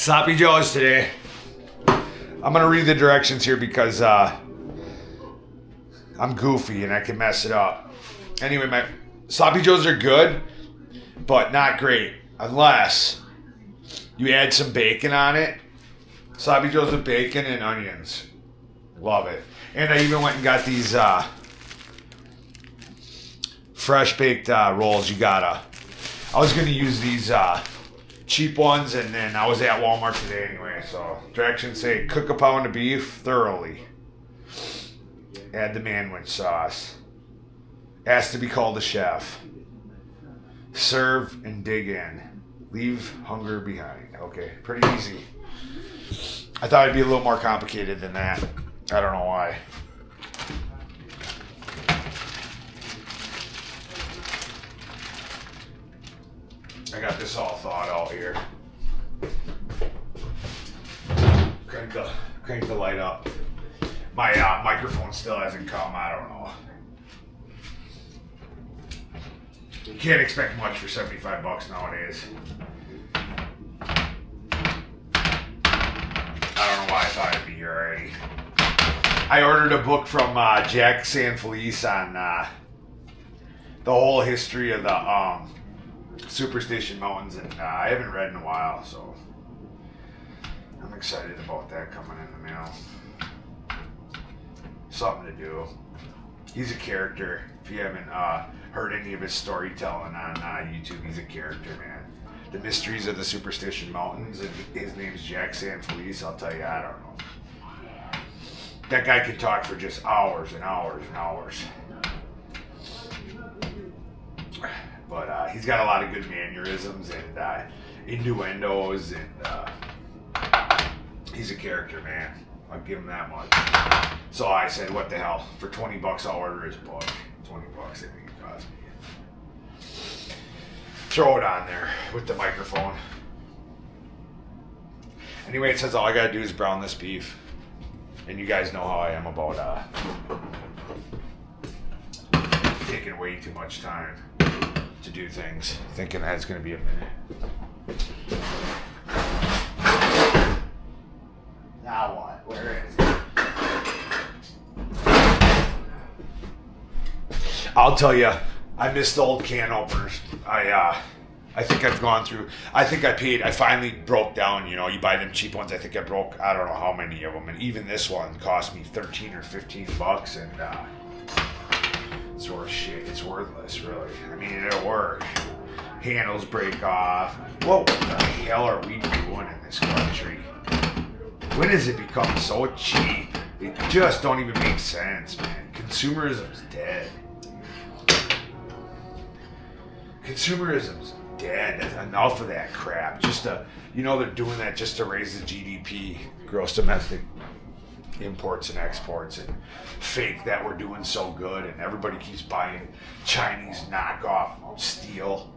Sloppy Joe's today. I'm going to read the directions here because I'm goofy and I can mess it up. Anyway, my Sloppy Joe's are good, but not great unless you add some bacon on it. Sloppy Joe's with bacon and onions. Love it. And I even went and got these fresh baked rolls. I was going to use these cheap ones, and then I was at Walmart today anyway. So directions say cook a pound of beef thoroughly. Add the manwich sauce. Ask to be called a chef. Serve and dig in. Leave hunger behind. Okay, pretty easy. I thought it'd be a little more complicated than that. I don't know why. I got this all thought out here. Crank the light up. My microphone still hasn't come. I don't know. You can't expect much for $75 nowadays. I don't know why I thought it'd be here already. I ordered a book from Jack Sanfelice on the whole history of the Superstition Mountains, and I haven't read in a while, so I'm excited about that coming in the mail. Something to do. He's a character. If you haven't heard any of his storytelling on YouTube, he's a character, man. The Mysteries of the Superstition Mountains, and his name's Jack Sanfelice. I'll tell you, I don't know. That guy could talk for just hours and hours and hours. But he's got a lot of good mannerisms and innuendos, and he's a character, man. I'll give him that much. So I said, what the hell? For $20, I'll order his book. $20, I think it cost me. Throw it on there with the microphone. Anyway, it says all I gotta do is brown this beef. And you guys know how I am about taking way too much time to do things, thinking that's gonna be a minute. Now what? Where is it? I'll tell you, I miss the old can openers. I think I've gone through. I finally broke down. You know, you buy them cheap ones. I think I broke. I don't know how many of them, and even this one cost me $13 or $15, and it's worth shit. It's worthless, really. I mean, it'll work. Handles break off. What the hell are we doing in this country? When has it become so cheap? It just don't even make sense, man. Consumerism's dead. Consumerism's dead. Enough of that crap. They're doing that just to raise the GDP, gross domestic imports and exports, and fake that we're doing so good, and everybody keeps buying Chinese knockoff steel.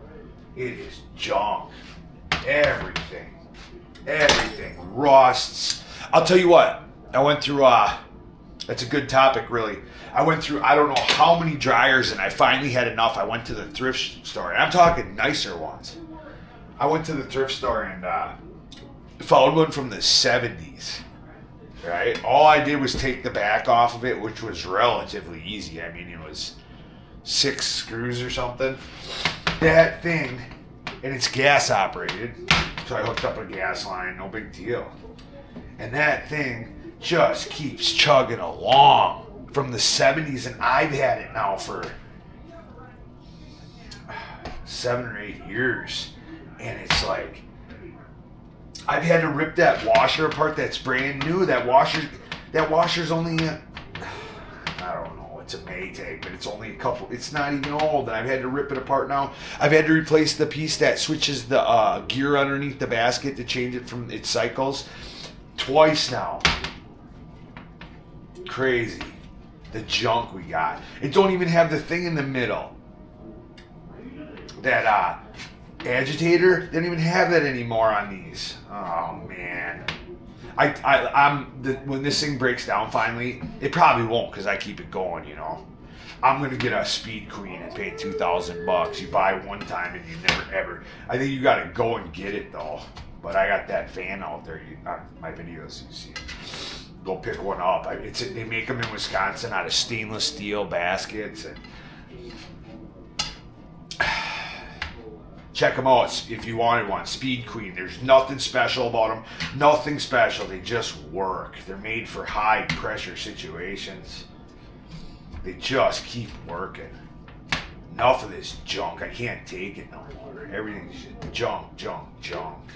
It is junk. Everything rusts. I'll tell you what, I went through, that's a good topic, really. I went through, I don't know how many dryers, and I finally had enough. I went to the thrift store, and I'm talking nicer ones. I went to the thrift store and found one from the 70s, right? All I did was take the back off of it, which was relatively easy. I mean, it was 6 screws or something. That thing, and it's gas operated, so I hooked up a gas line, no big deal. And that thing just keeps chugging along from the 70s, and I've had it now for 7 or 8 years, and it's like I've had to rip that washer apart that's brand new. That washer's only I don't know, it's a Maytag, but it's not even old, and I've had to rip it apart now. I've had to replace the piece that switches the gear underneath the basket to change it from its cycles twice now. Crazy. The junk we got. It don't even have the thing in the middle. That agitator, they don't even have that anymore on these. Oh man. When this thing breaks down finally, it probably won't because I keep it going, you know. I'm gonna get a Speed Queen and pay $2,000. You buy one time and you never ever. I think you gotta go and get it though. But I got that fan out there on my videos. You see, go pick one up. They make them in Wisconsin out of stainless steel baskets, and check them out if you wanted one. Speed Queen. There's nothing special about them. Nothing special. They just work. They're made for high pressure situations. They just keep working. Enough of this junk. I can't take it no more. Everything's just junk, junk, junk.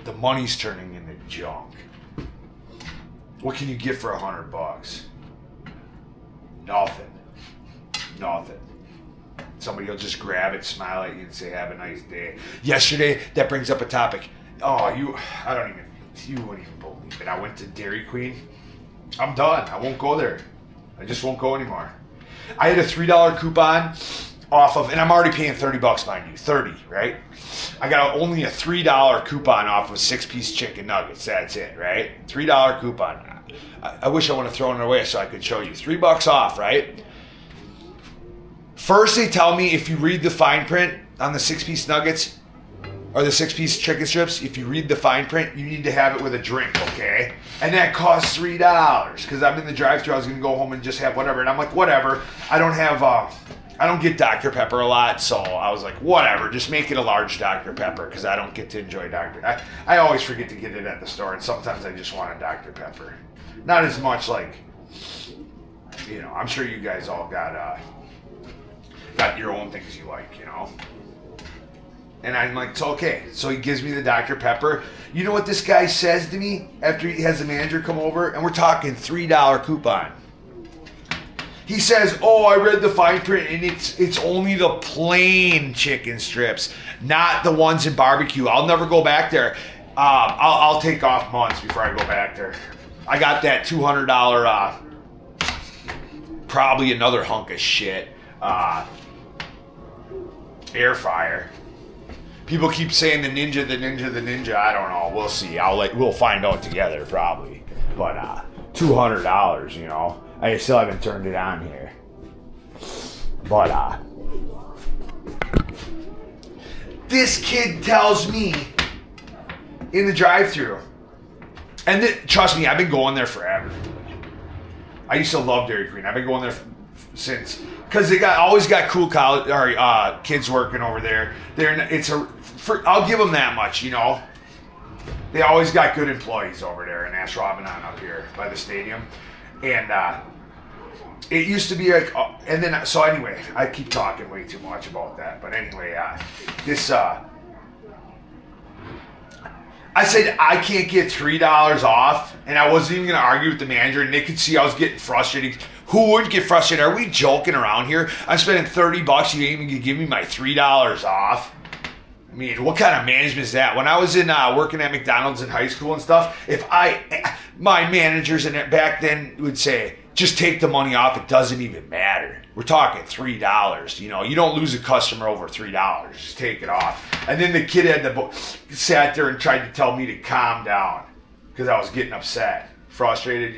The money's turning into junk. What can you get for $100? Nothing. Nothing. Somebody will just grab it, smile at you, and say, "Have a nice day." Yesterday, that brings up a topic. You wouldn't even believe it. I went to Dairy Queen. I'm done. I won't go there. I just won't go anymore. I had a $3 coupon off of, and I'm already paying $30, mind you, 30, right? I got only a $3 coupon off of 6-piece chicken nuggets. That's it, right? $3 coupon. I wish I would have thrown it away so I could show you. $3 off, right? First, they tell me if you read the fine print on the 6-piece nuggets or the 6-piece chicken strips, if you read the fine print, you need to have it with a drink, okay? And that costs $3 because I'm in the drive-thru. I was gonna go home and just have whatever, and I'm like, whatever. I don't get Dr. Pepper a lot, so I was like, whatever. Just make it a large Dr. Pepper because I don't get to enjoy Dr. I always forget to get it at the store, and sometimes I just want a Dr. Pepper. Not as much like, I'm sure you guys all got your own things you like, And I'm like, it's okay. So he gives me the Dr. Pepper. You know what this guy says to me after he has the manager come over? And we're talking $3 coupon. He says, "Oh, I read the fine print, and it's only the plain chicken strips, not the ones in barbecue. I'll never go back there. I'll take off months before I go back there. I got that $200, probably another hunk of shit, air fryer. People keep saying the Ninja. I don't know. We'll see. We'll find out together probably. But $200, I still haven't turned it on here. But this kid tells me in the drive-thru, and trust me, I've been going there forever. I used to love Dairy Queen. I've been going there since, because they always got cool college or kids working over there. I'll give them that much, They always got good employees over there in Ashwaubenon up here by the stadium. And it used to be like, so anyway, I keep talking way too much about that. But anyway, I said, I can't get $3 off. And I wasn't even going to argue with the manager. And they could see I was getting frustrated. Who wouldn't get frustrated? Are we joking around here? I'm spending $30. You ain't even going to give me my $3 off? I mean, what kind of management is that? When I was in working at McDonald's in high school and stuff, my managers back then would say, just take the money off. It doesn't even matter. We're talking $3. You don't lose a customer over $3. Just take it off. And then the kid sat there and tried to tell me to calm down because I was getting upset, frustrated,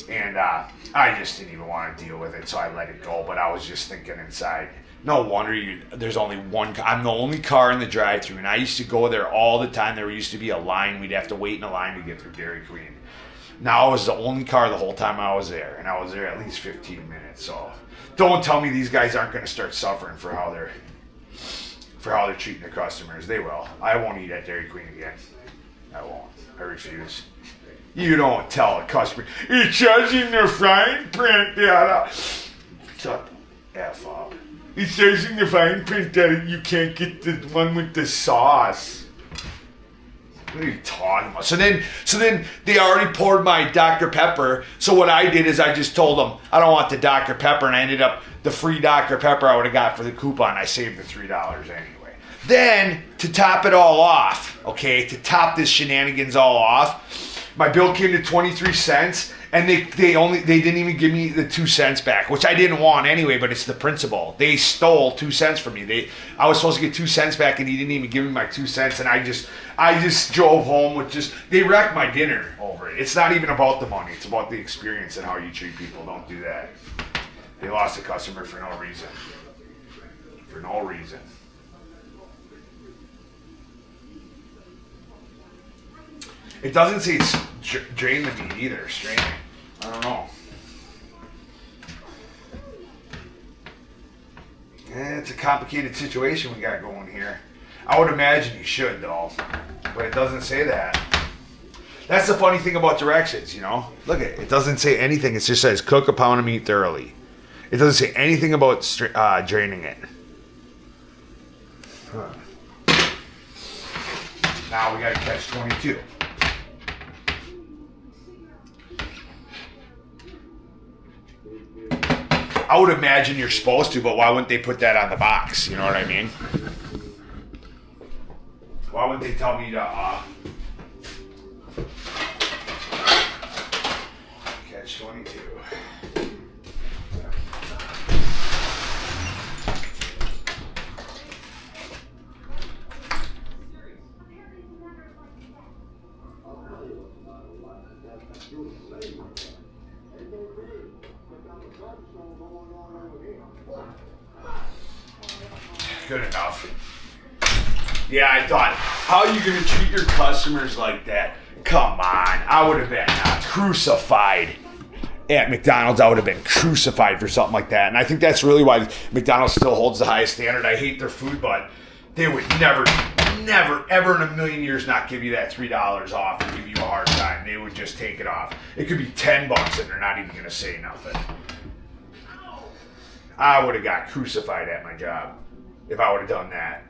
And I just didn't even want to deal with it, so I let it go. But I was just thinking inside, no wonder there's only one. I'm the only car in the drive-thru, and I used to go there all the time. There used to be a line. We'd have to wait in a line to get through Dairy Queen. Now I was the only car the whole time I was there, and I was there at least 15 minutes. So don't tell me these guys aren't going to start suffering for how they're treating their customers. They will. I won't eat at Dairy Queen again. I won't. I refuse. You don't tell a customer, it says in the fine print that. Shut the F up. It says in the fine print that you can't get the one with the sauce. What are you talking about? So then they already poured my Dr. Pepper. So what I did is I just told them I don't want the Dr. Pepper, and I ended up the free Dr. Pepper I would have got for the coupon. I saved the $3 anyway. Then to top it all off, to top this shenanigans all off, my bill came to 23 cents. And they didn't even give me the 2 cents back, which I didn't want anyway, but it's the principle. They stole 2 cents from me. I was supposed to get 2 cents back, and he didn't even give me my 2 cents. And I just drove home with they wrecked my dinner over it. It's not even about the money. It's about the experience and how you treat people. Don't do that. They lost a customer for no reason. For no reason. It doesn't say drain the meat either. Strain it. I don't know. It's a complicated situation we got going here. I would imagine you should, though. But it doesn't say that. That's the funny thing about directions, you know? Look at it. It doesn't say anything. It just says cook a pound of meat thoroughly. It doesn't say anything about draining it. Huh. Now we got to catch 22. I would imagine you're supposed to, but why wouldn't they put that on the box? You know what I mean? Why wouldn't they tell me to catch 22? Good enough. Yeah, I thought, how are you going to treat your customers like that? Come on. I would have been crucified at McDonald's. I would have been crucified for something like that. And I think that's really why McDonald's still holds the highest standard. I hate their food, but they would never, ever in a million years not give you that $3 off and give you a hard time. They would just take it off. It could be $10 and they're not even going to say nothing. I would have got crucified at my job if I would have done that.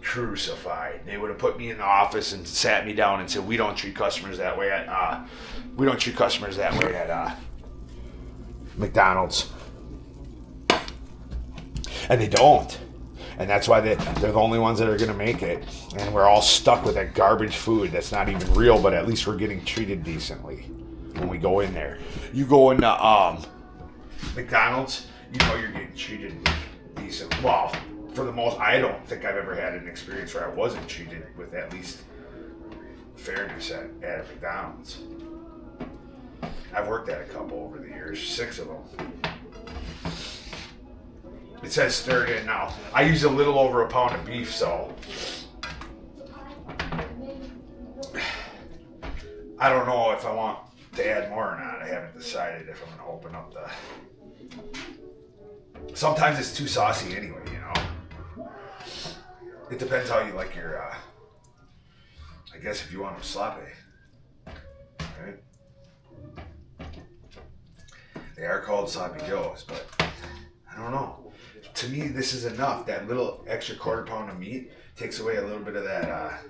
Crucified. They would have put me in the office and sat me down and said, we don't treat customers that way at McDonald's. And they don't. And that's why they're the only ones that are going to make it. And we're all stuck with that garbage food that's not even real, but at least we're getting treated decently when we go in there. You go into McDonald's, you know you're getting treated decently. Well, for the most, I don't think I've ever had an experience where I wasn't treated with at least fairness at McDonald's. I've worked at a couple over the years, 6 of them. It says 30 now. I use a little over a pound of beef, so I don't know if I want to add more or not. I haven't decided if I'm going to open up the... Sometimes it's too saucy anyway, you know. It depends how you like your, I guess if you want them sloppy. Right? They are called sloppy joes, but I don't know. To me, this is enough. That little extra quarter pound of meat takes away a little bit of that, I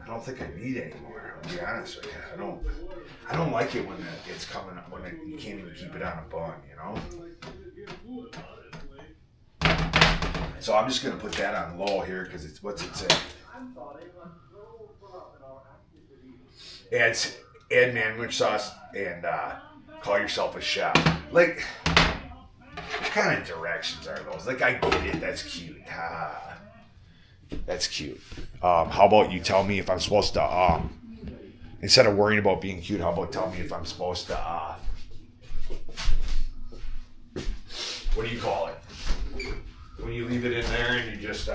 don't think I need anymore, I'll be honest with you. I don't like it when it's coming up, you can't even keep it on a bun, you know? So I'm just going to put that on low here because it's, what's it say? Add manwich sauce and call yourself a chef. Like, what kind of directions are those? Like, I get it. That's cute. That's cute. How about you tell me if I'm supposed to, instead of worrying about being cute, how about tell me if I'm supposed to, what do you call it? When you leave it in there and you just,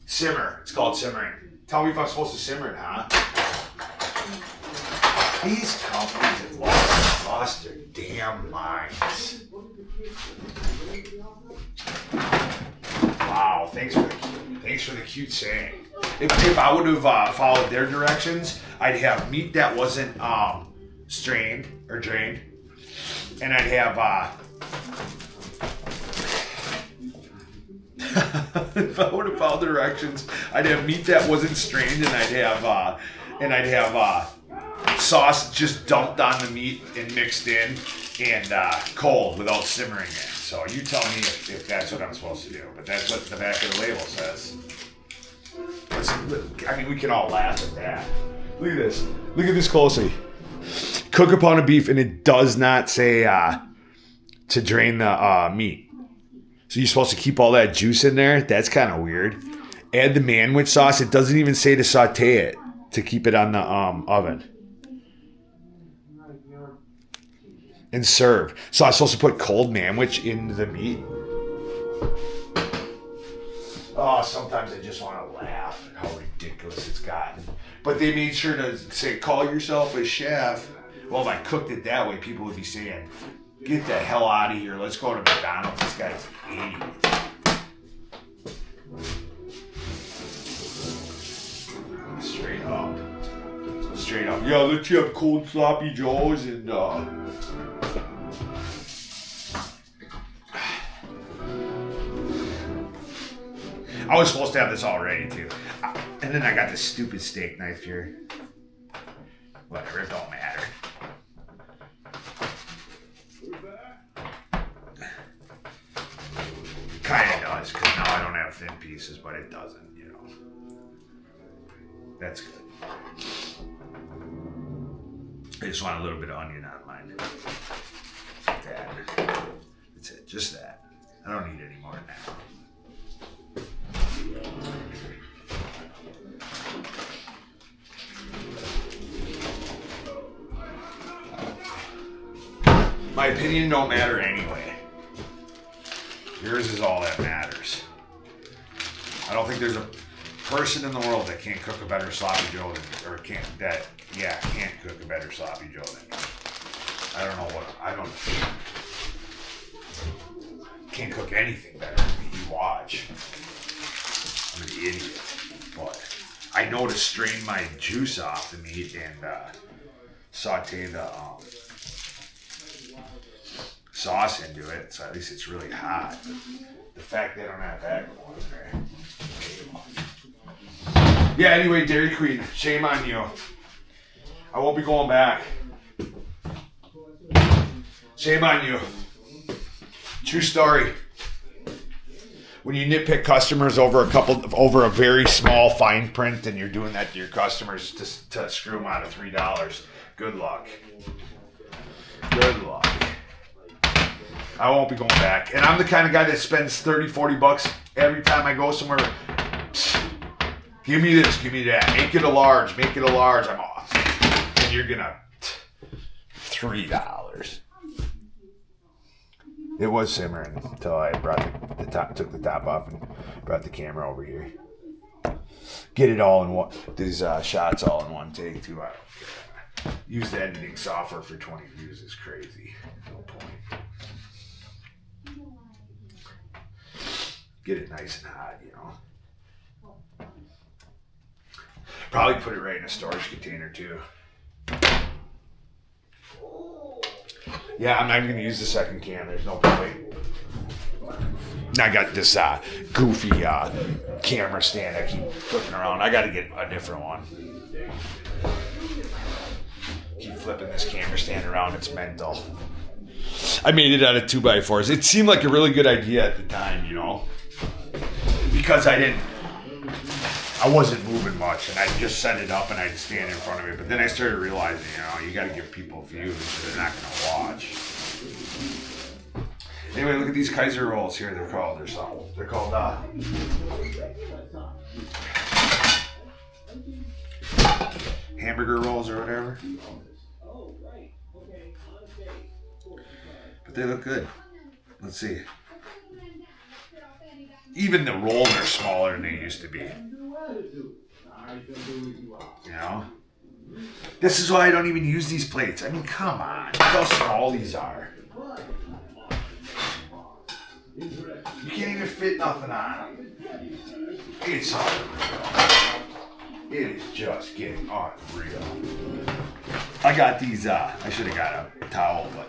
simmer. It's called simmering. Tell me if I'm supposed to simmer it, huh? These companies have lost their damn minds. Wow, thanks for the cute saying. If I would have followed their directions, I'd have meat that wasn't strained or drained, and I'd have if I would have followed the directions, I'd have meat that wasn't strained, and I'd have sauce just dumped on the meat and mixed in and cold without simmering it. So you tell me if that's what I'm supposed to do. But that's what the back of the label says. I mean, we can all laugh at that. Look at this. Look at this closely. Cook a pound of beef, and it does not say to drain the meat. So you're supposed to keep all that juice in there? That's kind of weird. Add the manwich sauce. It doesn't even say to saute it, to keep it on the oven. And serve. So I'm supposed to put cold manwich in the meat? Oh, sometimes I just want to laugh at how ridiculous it's gotten. But they made sure to say, call yourself a chef. Well, if I cooked it that way, people would be saying, get the hell out of here. Let's go to McDonald's. This guy's an idiot. Straight up. Straight up. Yeah, let's have cold sloppy joes and I was supposed to have this all ready too. And then I got this stupid steak knife here. Whatever, it don't matter. Kinda does, because now I don't have thin pieces, but it doesn't, you know. That's good. I just want a little bit of onion on mine. Like that. That's it, just that. I don't need any more than that. My opinion don't matter anyway. Yours is all that matters. I don't think there's a person in the world that can't cook a better sloppy joe than, or can't cook a better sloppy joe than me. Can't cook anything better than me. You watch. I'm an idiot. But I know to strain my juice off the meat and saute the sauce into it, so at least it's really hot. The fact they don't have that going there. Yeah, anyway, Dairy Queen, shame on you. I won't be going back. Shame on you. True story. When you nitpick customers over a very small fine print and you're doing that to your customers to screw them out of $3, good luck. Good luck. I won't be going back. And I'm the kind of guy that spends $30-$40 every time I go somewhere. Psst, give me this, give me that. Make it a large. I'm off. And you're going to $3. It was simmering until I brought took the top off and brought the camera over here. Get it all in one. These shots all in one take too. I don't care. Use the editing software for 20 views is crazy. No point. Get it nice and hot, you know. Probably put it right in a storage container too. Yeah, I'm not even going to use the second cam. There's no point. I got this goofy camera stand I keep flipping around. I got to get a different one. Keep flipping this camera stand around. It's mental. I made it out of 2x4s. It seemed like a really good idea at the time, you know. Because I wasn't moving much, and I'd just set it up and I'd stand in front of it. But then I started realizing, you know, you got to give people views so they're not going to watch. Anyway, look at these Kaiser rolls here. They're called hamburger rolls or whatever. But they look good. Let's see. Even the rolls are smaller than they used to be. You know? This is why I don't even use these plates. I mean, come on. Look how small these are. You can't even fit nothing on them. It's unreal. It is just getting unreal. I got these, I should have got a towel, but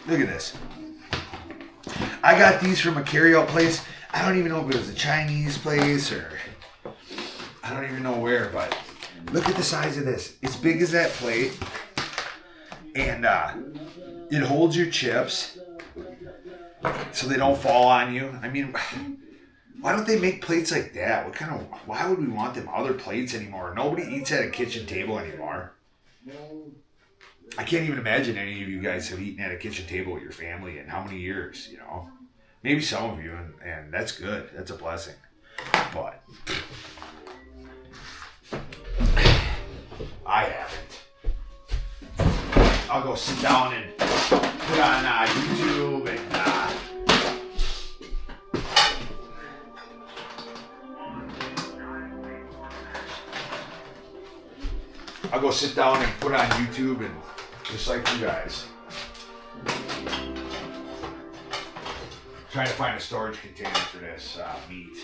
look at this. I got these from a carryout place. I don't even know if it was a Chinese place or I don't even know where, but look at the size of this. It's big as that plate, and it holds your chips so they don't fall on you. I mean, why don't they make plates like that? Why would we want them other plates anymore? Nobody eats at a kitchen table anymore. I can't even imagine any of you guys have eaten at a kitchen table with your family in how many years, you know? Maybe some of you, and that's good. That's a blessing. But I haven't. I'll go sit down and put on YouTube and sit down and put on YouTube and just like you guys. Trying to find a storage container for this meat.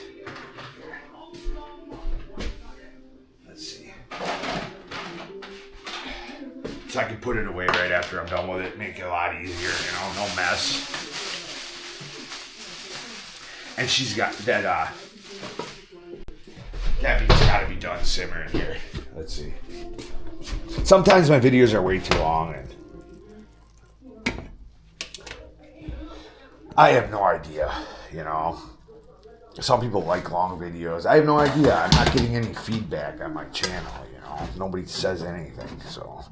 Let's see. So I can put it away right after I'm done with it, make it a lot easier, no mess. And she's got that, that meat's gotta be done simmering here. Let's see. Sometimes my videos are way too long and I have no idea, Some people like long videos. I have no idea. I'm not getting any feedback on my channel, Nobody says anything, so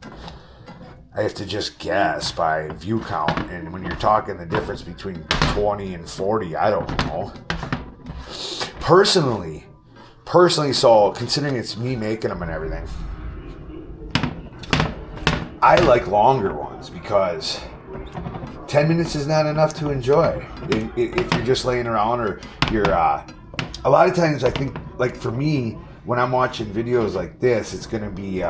I have to just guess by view count. And when you're talking the difference between 20 and 40, I don't know. Personally, so considering it's me making them and everything, I like longer ones because 10 minutes is not enough to enjoy. If you're just laying around or you're, a lot of times I think, like for me, when I'm watching videos like this, it's going to be,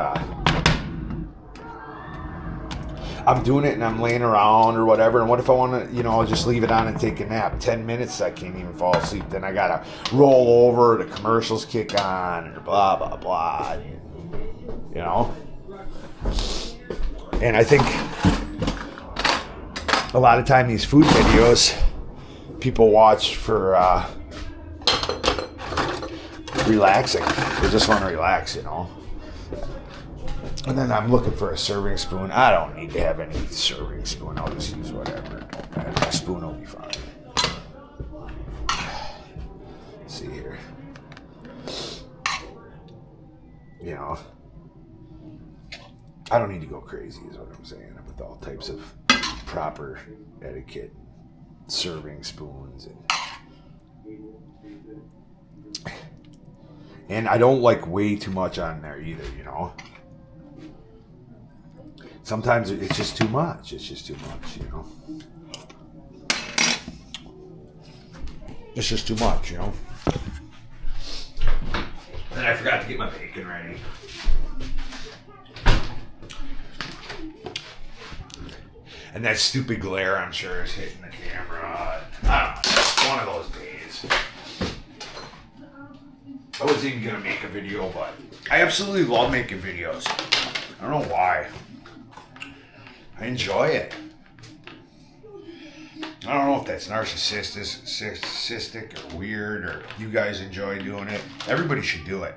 I'm doing it and I'm laying around or whatever. And what if I want to, I'll just leave it on and take a nap. 10 minutes, I can't even fall asleep. Then I got to roll over, the commercials kick on, or blah, blah, blah. And I think a lot of time these food videos people watch for relaxing. They just want to relax, And then I'm looking for a serving spoon. I don't need to have any serving spoon. I'll just use whatever. A spoon will be fine. Let's see here. I don't need to go crazy is what I'm saying with all types of proper etiquette, serving spoons, and I don't like way too much on there either, Sometimes it's just too much. It's just too much, It's just too much, And I forgot to get my bacon ready. And that stupid glare, I'm sure, is hitting the camera. I don't know. It's one of those days. I wasn't even going to make a video, but I absolutely love making videos. I don't know why. I enjoy it. I don't know if that's narcissistic or weird or you guys enjoy doing it. Everybody should do it.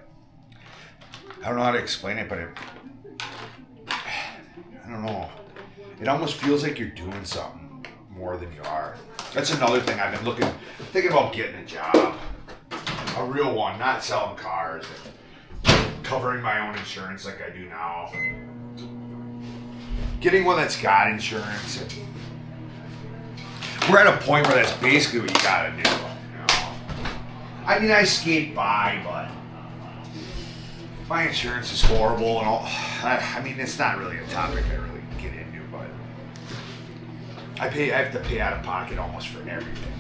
I don't know how to explain it, but I don't know. It almost feels like you're doing something more than you are. That's another thing I've been thinking about getting a job. A real one, not selling cars. Covering my own insurance like I do now. Getting one that's got insurance. We're at a point where that's basically what you gotta do. I mean, I skate by, but my insurance is horrible and all. I mean, it's not really a topic I really get into, but I have to pay out of pocket almost for everything.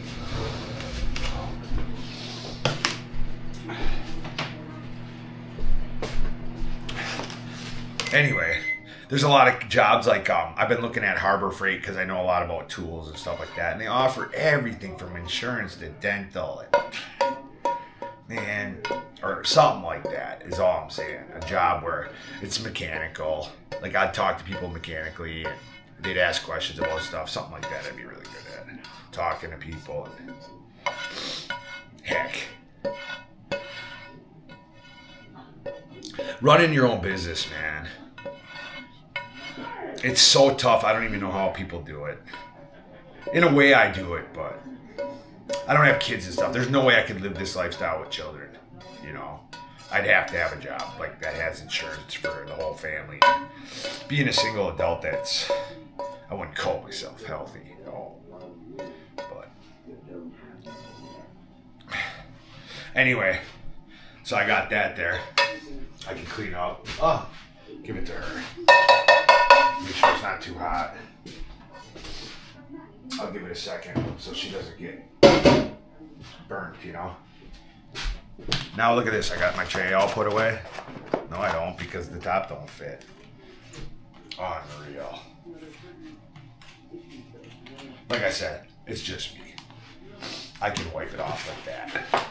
Anyway, there's a lot of jobs like I've been looking at Harbor Freight because I know a lot about tools and stuff like that, and they offer everything from insurance to dental and or something like that is all I'm saying. A job where it's mechanical. Like I'd talk to people mechanically and they'd ask questions about stuff, something like that I'd be really good at. Talking to people and heck. Running your own business, man. It's so tough. I don't even know how people do it. In a way, I do it, but I don't have kids and stuff. There's no way I could live this lifestyle with children. I'd have to have a job like that has insurance for the whole family. Being a single adult, I wouldn't call myself healthy at all. But anyway, so I got that there. I can clean up. Oh, give it to her. Make sure it's not too hot. I'll give it a second so she doesn't get burnt, Now look at this. I got my tray all put away. No, I don't because the top don't fit. Unreal. Like I said, it's just me. I can wipe it off like that.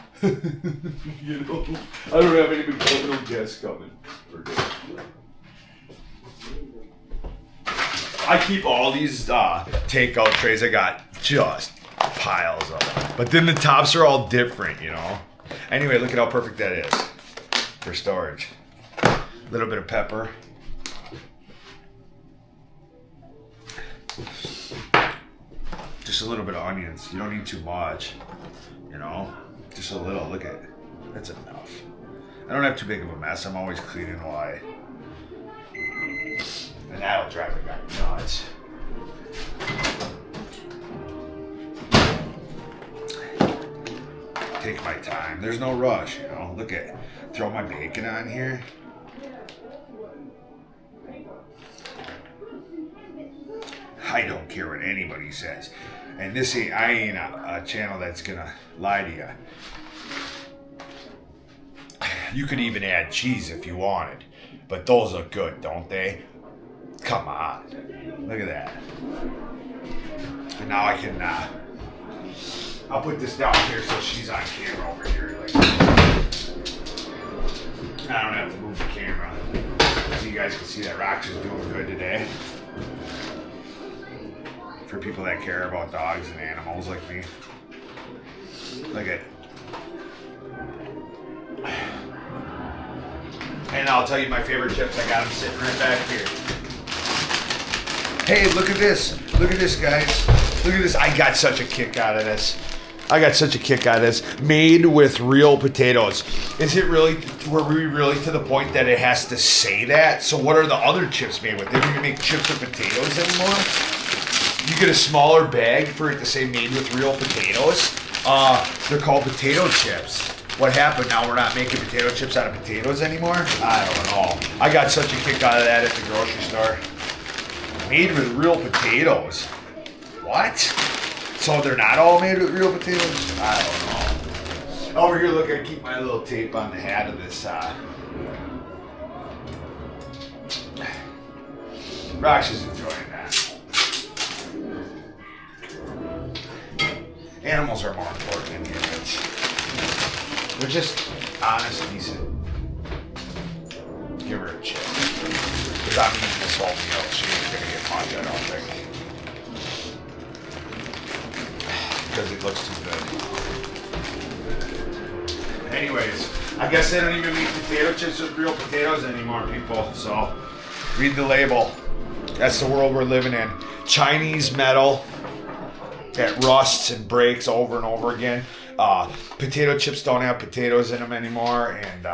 You know, I don't have any big guests coming. I keep all these takeout trays. I got just piles of them. But then the tops are all different, you know. Anyway, look at how perfect that is for storage. A little bit of pepper. Just a little bit of onions. You don't need too much, you know. Just a little. Look at it. That's enough. I don't have too big of a mess. I'm always cleaning while and that'll drive the guy nuts. Take my time. There's no rush, you know. Look at, throw my bacon on here. I don't care what anybody says. And this ain't, I ain't a channel that's gonna lie to you. You could even add cheese if you wanted. But those look good, don't they? Come on. Look at that. And now I can, I'll put this down here so she's on camera over here. Like, I don't have to move the camera. So you guys can see that Rox is doing good today. For people that care about dogs and animals like me. Look at. And I'll tell you my favorite chips. I got them sitting right back here. Hey, look at this. Look at this, guys. Look at this. I got such a kick out of this. Made with real potatoes. Is it really, were we really to the point that it has to say that? So what are the other chips made with? They don't even make chips with potatoes anymore? You get a smaller bag for it to say made with real potatoes. They're called potato chips. What happened? Now we're not making potato chips out of potatoes anymore? I don't know. I got such a kick out of that at the grocery store. Made with real potatoes. What? So they're not all made with real potatoes? I don't know. Over here, look, I keep my little tape on the hat of this. Rox is enjoying that. Animals are more important than humans. They're just honest, decent. Give her a chip. Because I'm eating this whole meal. She ain't gonna get much, I don't think. Because it looks too good. Anyways, I guess they don't even make potato chips with real potatoes anymore, people. So, read the label. That's the world we're living in. Chinese metal that rusts and breaks over and over again. Potato chips don't have potatoes in them anymore, and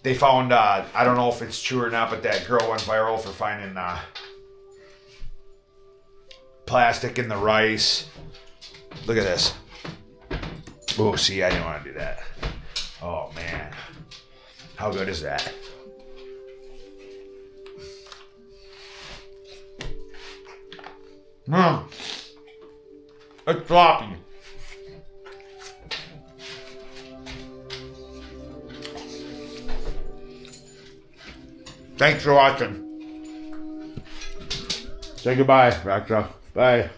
they found, I don't know if it's true or not, but that girl went viral for finding plastic in the rice. Look at this. Oh, see, I didn't want to do that. Oh, man. How good is that? It's floppy. Thanks for watching. Say goodbye, Rox. Bye.